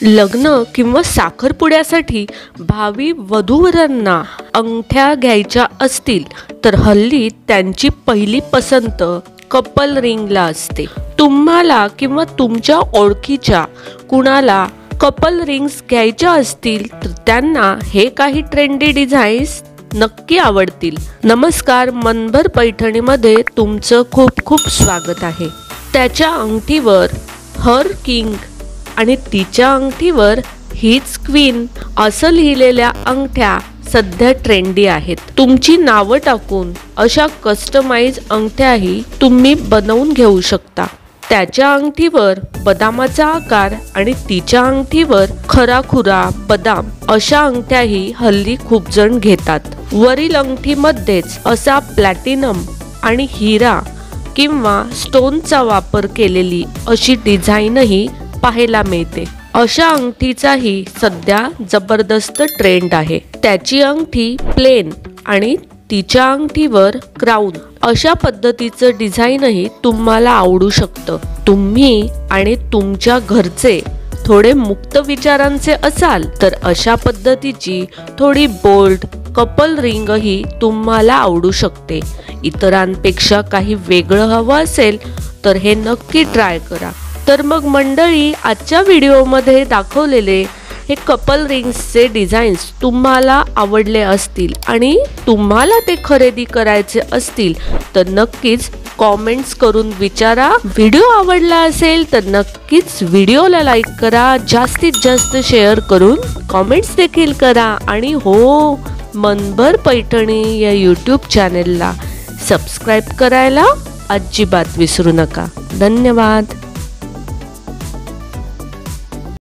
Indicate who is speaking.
Speaker 1: लग्न किंवा साखरपुड्यासाठी भावी वधूवरांना अंगठ्या घ्यायच्या असतील तर हल्ली त्यांची पहिली पसंत कपल रिंगला असते। तुम्हाला किंवा तुमच्या ओळखीच्या कुणाला कपल रिंग्स घ्यायच्या असतील तर त्यांना हे काही ट्रेंडी डिझाईन्स नक्की आवडतील। नमस्कार, मनभर पैठणीमध्ये तुमचं खूप खूप स्वागत आहे। त्याच्या अंगठीवर हर किंग आणि तिच्या अंगठीवर हीच क्वीन असं लिहिलेल्या अंगठ्या सध्या ट्रेंडी आहेत। तुमची नावं टाकून अशा कस्टमाइज अंगठ्याही तुम्ही बनवून घेऊ शकता। त्याच्या अंगठीवर बदामाचा आकार आणि तिच्या अंगठीवर खराखुरा बदाम अशा अंगठ्याही हल्ली खूप जण घेतात। वरील अंगठीमध्येच असा प्लॅटिनम आणि हिरा किंवा स्टोनचा वापर केलेली अशी डिझाईनही पाहायला मिळते। अशा अंगठीचाही सध्या जबरदस्त ट्रेंड आहे। त्याची अंगठी प्लेन आणि तिच्या अंगठीवर क्राऊन अशा पद्धतीचं डिझाईनही तुम्हाला आवडू शकतं। तुम्ही आणि तुमच्या घरचे थोडे मुक्त विचारांचे असाल तर अशा पद्धतीची थोडी बोल्ड कपल रिंगही तुम्हाला आवडू शकते। इतरांपेक्षा काही वेगळं हवं असेल तर हे नक्की ट्राय करा। तर मग मंडळी, आजच्या व्हिडिओमध्ये दाखवलेले हे कपल रिंग्सचे डिझाईन्स तुम्हाला आवडले असतील आणि तुम्हाला ते खरेदी करायचे असतील तर नक्कीच कॉमेंट्स करून विचारा। व्हिडिओ आवडला असेल तर नक्कीच व्हिडिओला लाईक करा, जास्तीत जास्त शेअर करून कॉमेंट्स देखील करा आणि हो, मनभर पैठणी या यूट्यूब चॅनेलला सबस्क्राईब करायला अजिबात विसरू नका। धन्यवाद।